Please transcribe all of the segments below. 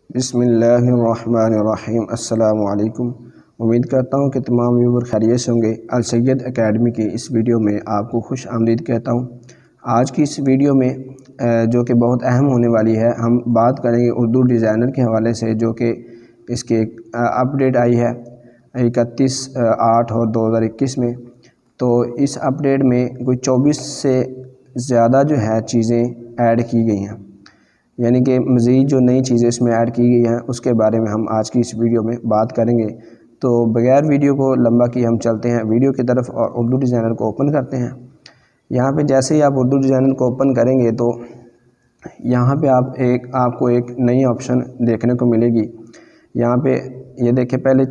بسم اللہ الرحمن الرحیم۔ السلام علیکم۔ امید کرتا ہوں کہ تمام ویور خیریت سے ہوں گے۔ السید اکیڈمی کی اس ویڈیو میں آپ کو خوش آمدید کہتا ہوں۔ آج کی اس ویڈیو میں جو کہ بہت اہم ہونے والی ہے، ہم بات کریں گے اردو ڈیزائنر کے حوالے سے، جو کہ اس کی ایک اپڈیٹ آئی ہے 31/8/2021 میں۔ تو اس اپڈیٹ میں کوئی 24 سے زیادہ جو ہے چیزیں ایڈ کی گئی ہیں، یعنی کہ مزید جو نئی چیزیں اس میں ایڈ کی گئی ہیں اس کے بارے میں ہم آج کی اس ویڈیو میں بات کریں گے۔ تو بغیر ویڈیو کو لمبا کیے ہم چلتے ہیں ویڈیو کی طرف اور اردو ڈیزائنر کو اوپن کرتے ہیں۔ یہاں پہ جیسے ہی آپ اردو ڈیزائنر کو اوپن کریں گے تو یہاں پہ آپ کو ایک نئی آپشن دیکھنے کو ملے گی۔ یہاں پہ یہ دیکھیں، پہلے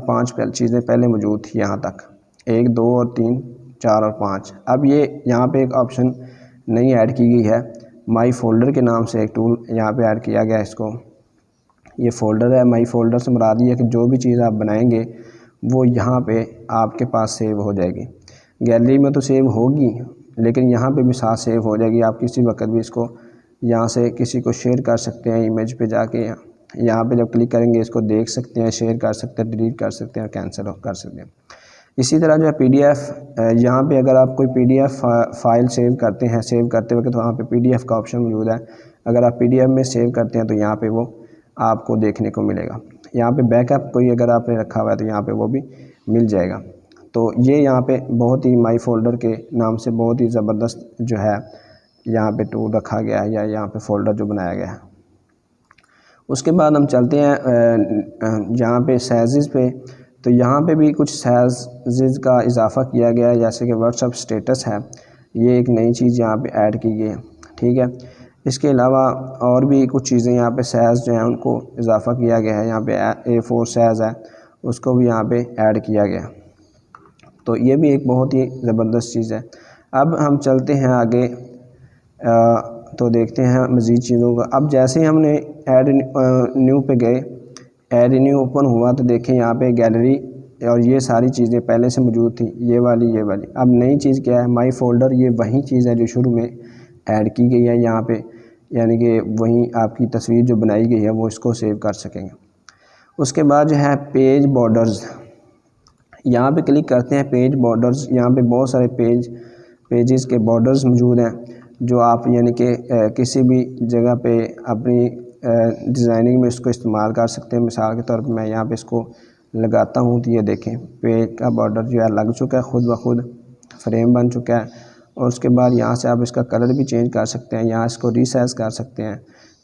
5 چیزیں پہلے موجود تھی، یہاں تک 1 2 اور 3 4 اور 5۔ اب یہ یہاں پہ ایک آپشن نئی ایڈ کی گئی ہے، مائی فولڈر کے نام سے ایک ٹول یہاں پہ ایڈ کیا گیا ہے۔ اس کو یہ فولڈر ہے، مائی فولڈر سے مراد یہ ہے کہ جو بھی چیز آپ بنائیں گے وہ یہاں پہ آپ کے پاس سیو ہو جائے گی۔ گیلری میں تو سیو ہوگی، لیکن یہاں پہ بھی ساتھ سیو ہو جائے گی۔ آپ کسی وقت بھی اس کو یہاں سے کسی کو شیئر کر سکتے ہیں، امیج پہ جا کے یہاں پہ جب کلک کریں گے اس کو دیکھ سکتے ہیں، شیئر کر سکتے ہیں، ڈیلیٹ کر سکتے ہیں اور کینسل کر سکتے ہیں۔ اسی طرح جو ہے PDF، یہاں پہ اگر آپ کوئی PDF فائل سیو کرتے ہیں، سیو کرتے وقت وہاں پہ PDF کا آپشن موجود ہے۔ اگر آپ PDF میں سیو کرتے ہیں تو یہاں پہ وہ آپ کو دیکھنے کو ملے گا۔ یہاں پہ بیک اپ کوئی اگر آپ نے رکھا ہوا ہے تو یہاں پہ وہ بھی مل جائے گا۔ تو یہ یہاں پہ بہت ہی مائی فولڈر کے نام سے بہت ہی زبردست جو ہے یہاں پہ ٹول رکھا گیا ہے، یا یہاں پہ فولڈر جو بنایا گیا ہے۔ اس کے بعد ہم چلتے ہیں یہاں پہ سائزز پہ۔ تو یہاں پہ بھی کچھ سائزز کا اضافہ کیا گیا ہے، جیسے کہ واٹس ایپ اسٹیٹس ہے، یہ ایک نئی چیز یہاں پہ ایڈ کی گئی ہے، ٹھیک ہے۔ اس کے علاوہ اور بھی کچھ چیزیں یہاں پہ سائز جو ہیں ان کو اضافہ کیا گیا ہے۔ یہاں پہ A4 سائز ہے، اس کو بھی یہاں پہ ایڈ کیا گیا ہے۔ تو یہ بھی ایک بہت ہی زبردست چیز ہے۔ اب ہم چلتے ہیں آگے تو دیکھتے ہیں مزید چیزوں کا۔ اب جیسے ہی ہم نے ایڈ نیو پہ گئے، ایڈ نیو اوپن ہوا تو دیکھیں یہاں پہ گیلری اور یہ ساری چیزیں پہلے سے موجود تھیں، یہ والی۔ اب نئی چیز کیا ہے، مائی فولڈر، یہ وہی چیز ہے جو شروع میں ایڈ کی گئی ہے یہاں پہ، یعنی کہ وہیں آپ کی تصویر جو بنائی گئی ہے وہ اس کو سیو کر سکیں گے۔ اس کے بعد جو ہے پیج بارڈرز، یہاں پہ کلک کرتے ہیں پیج بارڈرز۔ یہاں پہ بہت سارے پیجز کے بارڈرز موجود ہیں جو آپ یعنی کہ کسی بھی جگہ پہ اپنی ڈیزائننگ میں اس کو استعمال کر سکتے ہیں۔ مثال کے طور پہ میں یہاں پہ اس کو لگاتا ہوں تو یہ دیکھیں پیج کا بارڈر جو ہے لگ چکا ہے، خود بخود فریم بن چکا ہے۔ اور اس کے بعد یہاں سے آپ اس کا کلر بھی چینج کر سکتے ہیں، یہاں اس کو ریسائز کر سکتے ہیں،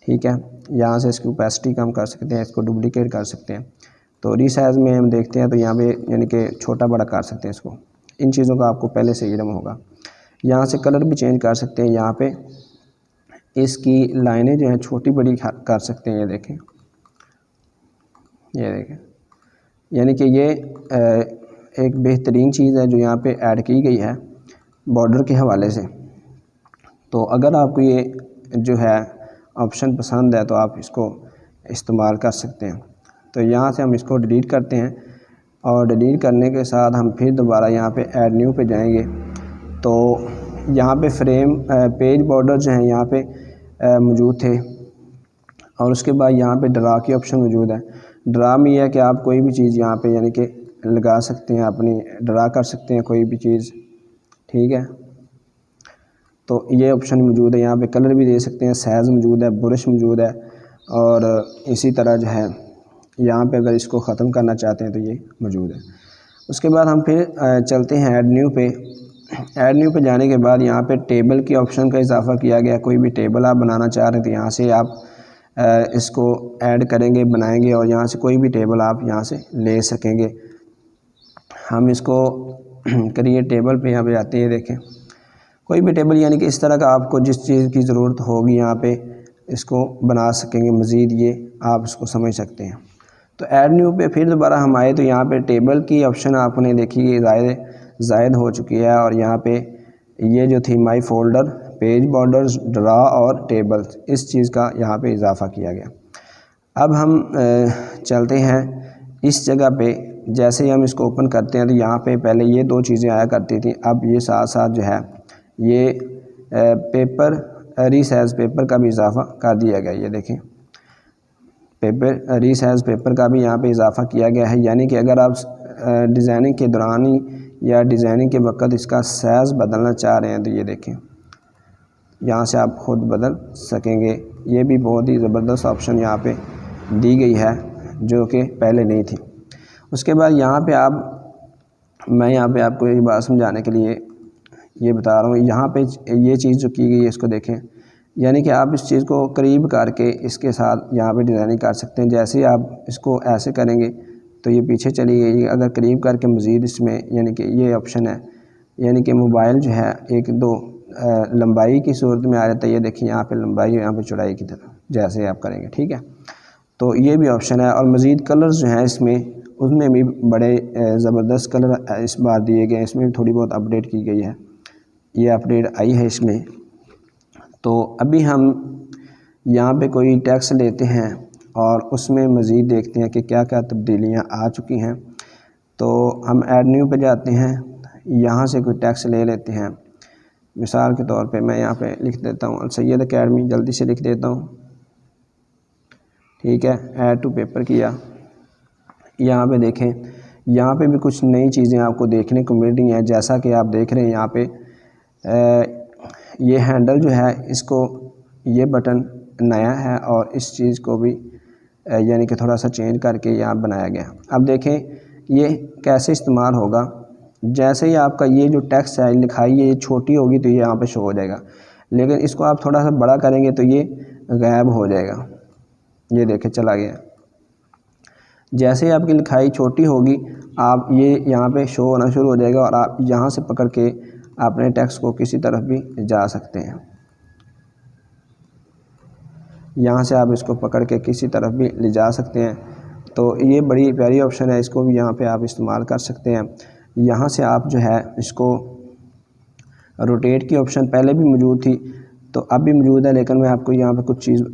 ٹھیک ہے۔ یہاں سے اس کی اوپیسٹی کم کر سکتے ہیں، اس کو ڈپلیکیٹ کر سکتے ہیں۔ تو ریسائز میں ہم دیکھتے ہیں تو یہاں پہ یعنی کہ چھوٹا بڑا کر سکتے ہیں اس کو۔ ان چیزوں کا آپ کو پہلے سے علم ہوگا۔ یہاں سے کلر بھی چینج کر سکتے ہیں، یہاں پہ اس کی لائنیں جو ہیں چھوٹی بڑی کر سکتے ہیں، یہ دیکھیں، یعنی کہ یہ ایک بہترین چیز ہے جو یہاں پہ ایڈ کی گئی ہے بارڈر کے حوالے سے۔ تو اگر آپ کو یہ جو ہے آپشن پسند ہے تو آپ اس کو استعمال کر سکتے ہیں۔ تو یہاں سے ہم اس کو ڈیلیٹ کرتے ہیں، اور ڈیلیٹ کرنے کے ساتھ ہم پھر دوبارہ یہاں پہ ایڈ نیو پہ جائیں گے تو یہاں پہ پیج بارڈر جو ہیں یہاں پہ موجود تھے۔ اور اس کے بعد یہاں پہ ڈرا کی آپشن موجود ہے۔ ڈرا میں یہ ہے کہ آپ کوئی بھی چیز یہاں پہ یعنی کہ لگا سکتے ہیں، اپنی ڈرا کر سکتے ہیں کوئی بھی چیز، ٹھیک ہے۔ تو یہ آپشن موجود ہے، یہاں پہ کلر بھی دے سکتے ہیں، سائز موجود ہے، برش موجود ہے، اور اسی طرح جو ہے یہاں پہ اگر اس کو ختم کرنا چاہتے ہیں تو یہ موجود ہے۔ اس کے بعد ہم پھر چلتے ہیں ایڈ نیو پہ۔ ایڈ نیو پہ جانے کے بعد یہاں پہ ٹیبل کی آپشن کا اضافہ کیا گیا۔ کوئی بھی ٹیبل آپ بنانا چاہ رہے ہیں تو یہاں سے آپ اس کو ایڈ کریں گے، بنائیں گے، اور یہاں سے کوئی بھی ٹیبل آپ یہاں سے لے سکیں گے۔ ہم اس کو کریٹ ٹیبل پہ یہاں پہ جاتے ہیں، دیکھیں کوئی بھی ٹیبل یعنی کہ اس طرح کا آپ کو جس چیز کی ضرورت ہوگی یہاں پہ اس کو بنا سکیں گے، مزید یہ آپ اس کو سمجھ سکتے ہیں۔ تو ایڈ نیو پہ پھر دوبارہ ہم آئے تو یہاں پہ ٹیبل کی آپشن آپ نے دیکھی کہ زائد ہو چکی ہے، اور یہاں پہ یہ جو تھی مائی فولڈر، پیج بارڈرز، ڈرا اور ٹیبلز، اس چیز کا یہاں پہ اضافہ کیا گیا۔ اب ہم چلتے ہیں اس جگہ پہ، جیسے ہی ہم اس کو اوپن کرتے ہیں تو یہاں پہ پہلے یہ 2 چیزیں آیا کرتی تھیں، اب یہ ساتھ ساتھ جو ہے یہ ریسائز پیپر کا بھی اضافہ کر دیا گیا۔ یہ دیکھیں پیپر ریسائز پیپر کا بھی یہاں پہ اضافہ کیا گیا ہے، یعنی کہ اگر آپ ڈیزائننگ کے دوران ہی یا ڈیزائننگ کے وقت اس کا سائز بدلنا چاہ رہے ہیں تو یہ دیکھیں یہاں سے آپ خود بدل سکیں گے۔ یہ بھی بہت ہی زبردست آپشن یہاں پہ دی گئی ہے جو کہ پہلے نہیں تھی۔ اس کے بعد یہاں پہ میں یہاں پہ آپ کو یہ بات سمجھانے کے لیے یہ بتا رہا ہوں، یہاں پہ یہ چیز جو کی گئی ہے اس کو دیکھیں، یعنی کہ آپ اس چیز کو قریب کر کے اس کے ساتھ یہاں پہ ڈیزائننگ کر سکتے ہیں۔ جیسے ہی آپ اس کو ایسے کریں گے تو یہ پیچھے چلی گئی، اگر قریب کر کے مزید اس میں یعنی کہ یہ آپشن ہے، یعنی کہ موبائل جو ہے ایک دو لمبائی کی صورت میں آ جاتا ہے، یہ دیکھیں یہاں پہ لمبائی یہاں پہ چوڑائی کی طرف جیسے آپ کریں گے، ٹھیک ہے۔ تو یہ بھی آپشن ہے، اور مزید کلرز جو ہیں اس میں بھی بڑے زبردست کلر اس بار دیے گئے ہیں، اس میں بھی تھوڑی بہت اپڈیٹ کی گئی ہے، یہ اپڈیٹ آئی ہے اس میں۔ تو ابھی ہم یہاں پہ کوئی ٹیکس لیتے ہیں اور اس میں مزید دیکھتے ہیں کہ کیا کیا تبدیلیاں آ چکی ہیں۔ تو ہم ایڈ نیو پہ جاتے ہیں، یہاں سے کوئی ٹیکس لے لیتے ہیں، مثال کے طور پہ میں یہاں پہ لکھ دیتا ہوں السید اکیڈمی، جلدی سے لکھ دیتا ہوں، ٹھیک ہے۔ ایڈ ٹو پیپر کیا، یہاں پہ دیکھیں یہاں پہ بھی کچھ نئی چیزیں آپ کو دیکھنے کو مل رہی ہیں، جیسا کہ آپ دیکھ رہے ہیں یہاں پہ یہ ہینڈل جو ہے اس کو یہ بٹن نیا ہے اور اس چیز کو بھی یعنی کہ تھوڑا سا چینج کر کے یہاں بنایا گیا۔ اب دیکھیں یہ کیسے استعمال ہوگا، جیسے ہی آپ کا یہ جو ٹیکسٹ ہے لکھائی ہے یہ چھوٹی ہوگی تو یہ یہاں پہ شو ہو جائے گا، لیکن اس کو آپ تھوڑا سا بڑا کریں گے تو یہ غائب ہو جائے گا، یہ دیکھیں چلا گیا۔ جیسے ہی آپ کی لکھائی چھوٹی ہوگی آپ یہ یہاں پہ شو ہونا شروع ہو جائے گا، اور آپ یہاں سے پکڑ کے اپنے ٹیکسٹ کو کسی طرف بھی جا سکتے ہیں، یہاں سے آپ اس کو پکڑ کے کسی طرف بھی لے جا سکتے ہیں۔ تو یہ بڑی پیاری آپشن ہے، اس کو بھی یہاں پہ آپ استعمال کر سکتے ہیں۔ یہاں سے آپ جو ہے اس کو روٹیٹ کی آپشن پہلے بھی موجود تھی تو اب بھی موجود ہے، لیکن میں آپ کو یہاں پہ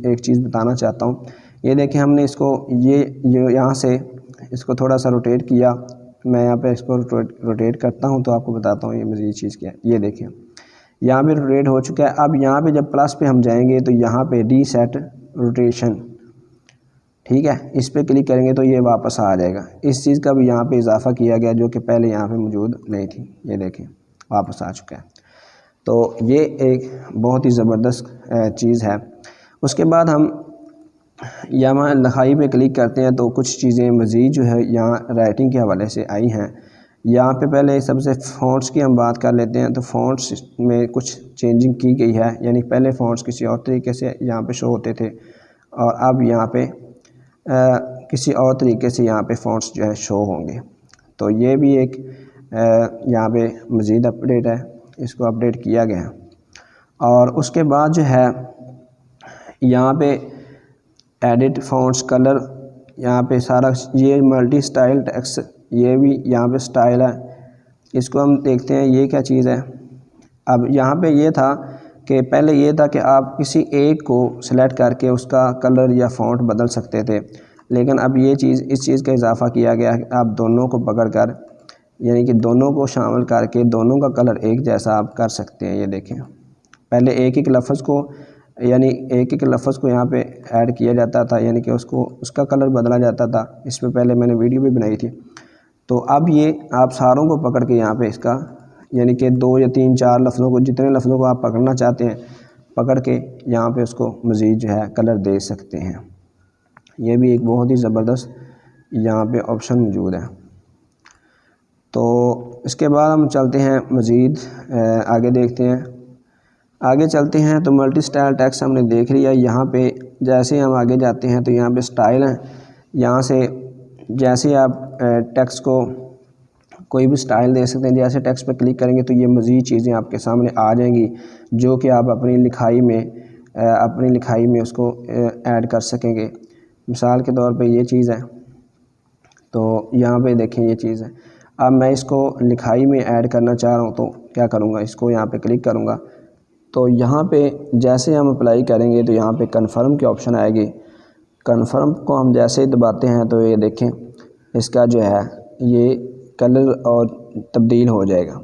ایک چیز بتانا چاہتا ہوں۔ یہ دیکھیں ہم نے اس کو یہاں سے اس کو تھوڑا سا روٹیٹ کیا، میں یہاں پہ اس کو روٹیٹ کرتا ہوں تو آپ کو بتاتا ہوں یہ مزید چیز کیا ہے۔ یہ دیکھیں یہاں پہ روٹیٹ ہو چکا ہے۔ اب یہاں پہ جب پلس پہ ہم جائیں گے تو یہاں پہ ری سیٹ روٹیشن، ٹھیک ہے، اس پہ کلک کریں گے تو یہ واپس آ جائے گا۔ اس چیز کا بھی یہاں پہ اضافہ کیا گیا جو کہ پہلے یہاں پہ موجود نہیں تھی، یہ دیکھیں واپس آ چکا ہے۔ تو یہ ایک بہت ہی زبردست چیز ہے۔ اس کے بعد ہم یہاں لکھائی پہ کلک کرتے ہیں تو کچھ چیزیں مزید جو ہے یہاں رائٹنگ کے حوالے سے آئی ہیں۔ یہاں پہ پہلے سب سے فونٹس کی ہم بات کر لیتے ہیں، تو فونٹس میں کچھ چینجنگ کی گئی ہے، یعنی پہلے فونٹس کسی اور طریقے سے یہاں پہ شو ہوتے تھے اور اب یہاں پہ کسی اور طریقے سے یہاں پہ فونٹس جو ہے شو ہوں گے۔ تو یہ بھی ایک یہاں پہ مزید اپڈیٹ ہے، اس کو اپڈیٹ کیا گیا ہے۔ اور اس کے بعد جو ہے یہاں پہ ایڈٹ فونٹس کلر، یہاں پہ سارا یہ ملٹی سٹائل ٹیکسٹ، یہ بھی یہاں پہ سٹائل ہے، اس کو ہم دیکھتے ہیں یہ کیا چیز ہے۔ اب یہاں پہ یہ تھا کہ پہلے یہ تھا کہ آپ کسی ایک کو سلیکٹ کر کے اس کا کلر یا فونٹ بدل سکتے تھے، لیکن اب اس چیز کا اضافہ کیا گیا ہے کہ آپ دونوں کو پکڑ کر یعنی کہ دونوں کو شامل کر کے دونوں کا کلر ایک جیسا آپ کر سکتے ہیں۔ یہ دیکھیں پہلے ایک لفظ کو یہاں پہ ایڈ کیا جاتا تھا، یعنی کہ اس کا کلر بدلا جاتا تھا، اس پہ پہلے میں نے ویڈیو بھی بنائی تھی۔ تو اب یہ آپ ساروں کو پکڑ کے یہاں پہ اس کا یعنی کہ 2 یا 3 4 لفظوں کو، جتنے لفظوں کو آپ پکڑنا چاہتے ہیں پکڑ کے یہاں پہ اس کو مزید جو ہے کلر دے سکتے ہیں۔ یہ بھی ایک بہت ہی زبردست یہاں پہ آپشن موجود ہے۔ تو اس کے بعد ہم چلتے ہیں مزید آگے دیکھتے ہیں، آگے چلتے ہیں تو ملٹی سٹائل ٹیکسٹ ہم نے دیکھ لیا۔ یہاں پہ جیسے ہم آگے جاتے ہیں تو یہاں پہ سٹائل ہیں، یہاں سے جیسے آپ ٹیکسٹ کو کوئی بھی سٹائل دے سکتے ہیں، جیسے ٹیکسٹ پہ کلک کریں گے تو یہ مزید چیزیں آپ کے سامنے آ جائیں گی جو کہ آپ اپنی لکھائی میں اس کو ایڈ کر سکیں گے۔ مثال کے طور پہ یہ چیز ہے، تو یہاں پہ دیکھیں یہ چیز ہے۔ اب میں اس کو لکھائی میں ایڈ کرنا چاہ رہا ہوں تو کیا کروں گا، اس کو یہاں پہ کلک کروں گا تو یہاں پہ جیسے ہم اپلائی کریں گے تو یہاں پہ کنفرم کی آپشن آئے گی۔ کنفرم کو ہم جیسے ہی دباتے ہیں تو یہ دیکھیں اس کا جو ہے یہ کلر اور تبدیل ہو جائے گا۔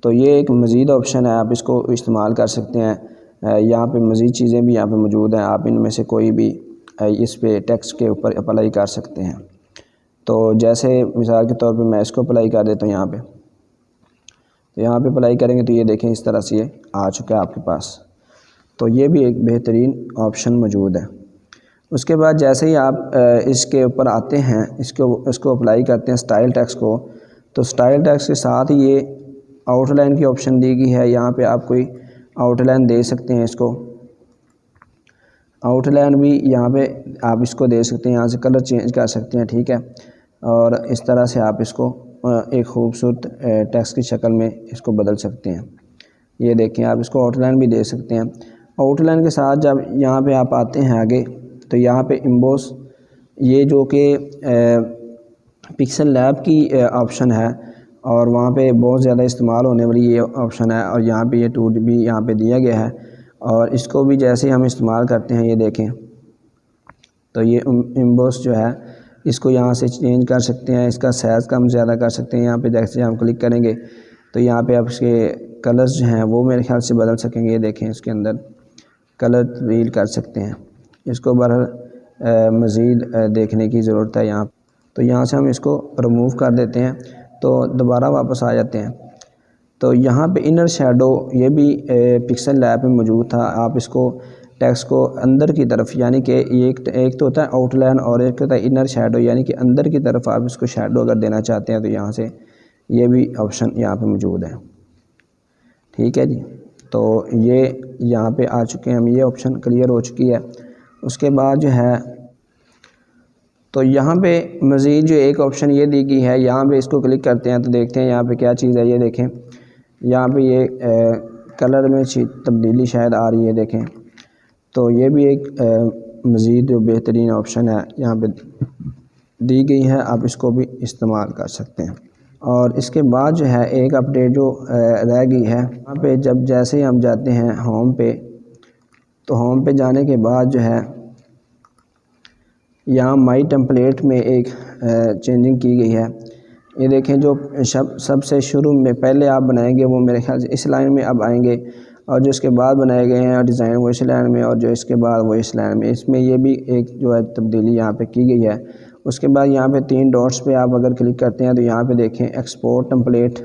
تو یہ ایک مزید آپشن ہے، آپ اس کو استعمال کر سکتے ہیں۔ یہاں پہ مزید چیزیں بھی یہاں پہ موجود ہیں، آپ ان میں سے کوئی بھی اس پہ ٹیکسٹ کے اوپر اپلائی کر سکتے ہیں۔ تو جیسے مثال کے طور پہ میں اس کو اپلائی کر دیتا ہوں یہاں پہ، تو یہاں پہ اپلائی کریں گے تو یہ دیکھیں اس طرح سے یہ آ چکا ہے آپ کے پاس۔ تو یہ بھی ایک بہترین آپشن موجود ہے۔ اس کے بعد جیسے ہی آپ اس کے اوپر آتے ہیں، اس کو اپلائی کرتے ہیں اسٹائل ٹیکسٹ کو، تو اسٹائل ٹیکسٹ کے ساتھ یہ آؤٹ لائن کی آپشن دی گئی ہے۔ یہاں پہ آپ کوئی آؤٹ لائن دے سکتے ہیں، اس کو آؤٹ لائن بھی یہاں پہ آپ اس کو دے سکتے ہیں، یہاں سے کلر چینج کر سکتے ہیں، ٹھیک ہے۔ اور اس طرح سے آپ اس کو ایک خوبصورت ٹیکسٹ کی شکل میں اس کو بدل سکتے ہیں۔ یہ دیکھیں آپ اس کو آؤٹ لائن بھی دے سکتے ہیں۔ آؤٹ لائن کے ساتھ جب یہاں پہ آپ آتے ہیں آگے، تو یہاں پہ امبوس، یہ جو کہ پکسل لیب کی آپشن ہے اور وہاں پہ بہت زیادہ استعمال ہونے والی یہ آپشن ہے، اور یہاں پہ یہ ٹول بھی یہاں پہ دیا گیا ہے، اور اس کو بھی جیسے ہم استعمال کرتے ہیں، یہ دیکھیں تو یہ امبوس جو ہے اس کو یہاں سے چینج کر سکتے ہیں، اس کا سائز کم زیادہ کر سکتے ہیں۔ یہاں پہ جیسے ہم کلک کریں گے تو یہاں پہ آپ اس کے کلرز جو ہیں وہ میرے خیال سے بدل سکیں گے۔ یہ دیکھیں اس کے اندر کلر تبدیل کر سکتے ہیں۔ اس کو بہرحال مزید دیکھنے کی ضرورت ہے یہاں، تو یہاں سے ہم اس کو ریموو کر دیتے ہیں تو دوبارہ واپس آ جاتے ہیں۔ تو یہاں پہ انر شیڈو یہ بھی پکسل لیب میں موجود تھا۔ آپ اس کو ٹیکسٹ کو اندر کی طرف، یعنی کہ ایک تو ہوتا ہے آؤٹ لائن اور ایک ہوتا ہے انر شیڈو، یعنی کہ اندر کی طرف آپ اس کو شیڈو اگر دینا چاہتے ہیں تو یہاں سے یہ بھی آپشن یہاں پہ موجود ہے، ٹھیک ہے جی۔ تو یہ یہاں پہ آ چکے ہیں ہم، یہ آپشن کلیئر ہو چکی ہے۔ اس کے بعد جو ہے تو یہاں پہ مزید جو ایک آپشن یہ دی گئی ہے، یہاں پہ اس کو کلک کرتے ہیں تو دیکھتے ہیں یہاں پہ کیا چیز ہے۔ یہ دیکھیں یہاں پہ یہ کلر میں تبدیلی شاید آ رہی ہے، دیکھیں تو یہ بھی ایک مزید جو بہترین آپشن ہے یہاں پہ دی گئی ہے، آپ اس کو بھی استعمال کر سکتے ہیں۔ اور اس کے بعد جو ہے ایک اپڈیٹ جو رہ گئی ہے، یہاں پہ جب جیسے ہی ہم جاتے ہیں ہوم پہ، تو ہوم پہ جانے کے بعد جو ہے یہاں مائی ٹیمپلیٹ میں ایک چینجنگ کی گئی ہے۔ یہ دیکھیں جو سب سے شروع میں پہلے آپ بنائیں گے وہ میرے خیال سے اس لائن میں اب آئیں گے، اور جو اس کے بعد بنائے گئے ہیں اور ڈیزائن وہ اس لائن میں، اور جو اس کے بعد وہ اس لائن میں، اس میں یہ بھی ایک جو ہے تبدیلی یہاں پہ کی گئی ہے۔ اس کے بعد یہاں پہ 3 ڈاٹس پہ آپ اگر کلک کرتے ہیں تو یہاں پہ دیکھیں ایکسپورٹ ٹیمپلیٹ،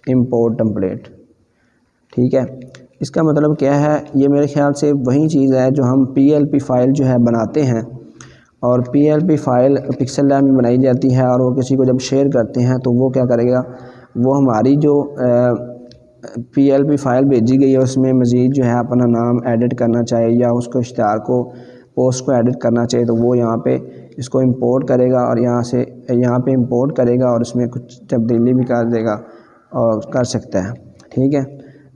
امپورٹ ٹیمپلیٹ، ٹھیک ہے۔ اس کا مطلب کیا ہے؟ یہ میرے خیال سے وہی چیز ہے جو ہم PLP فائل جو ہے بناتے ہیں، اور PLP فائل پکسل لیب میں بنائی جاتی ہے، اور وہ کسی کو جب شیئر کرتے ہیں تو وہ کیا کرے گا، وہ ہماری جو PLP فائل بھیجی گئی ہے اس میں مزید جو ہے اپنا نام ایڈٹ کرنا چاہے یا اس کو اشتہار کو پوسٹ کو ایڈٹ کرنا چاہے تو وہ یہاں پہ اس کو امپورٹ کرے گا، اور یہاں پہ امپورٹ کرے گا اور اس میں کچھ تبدیلی بھی کر دے گا اور کر سکتا ہے، ٹھیک ہے۔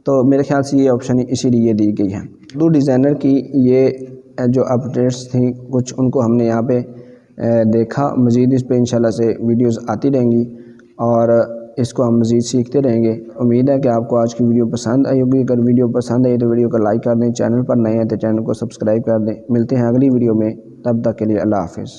تو میرے خیال سے یہ آپشن اسی لیے دی گئی ہے۔ دو ڈیزائنر کی یہ جو اپڈیٹس تھیں کچھ، ان کو ہم نے یہاں پہ دیکھا۔ مزید اس پہ انشاءاللہ سے ویڈیوز آتی رہیں گی اور اس کو ہم مزید سیکھتے رہیں گے۔ امید ہے کہ آپ کو آج کی ویڈیو پسند آئی ہوگی۔ اگر ویڈیو پسند آئی تو ویڈیو کو لائک کر دیں، چینل پر نئے ہیں تو چینل کو سبسکرائب کر دیں۔ ملتے ہیں اگلی ویڈیو میں، تب تک کے لیے اللہ حافظ۔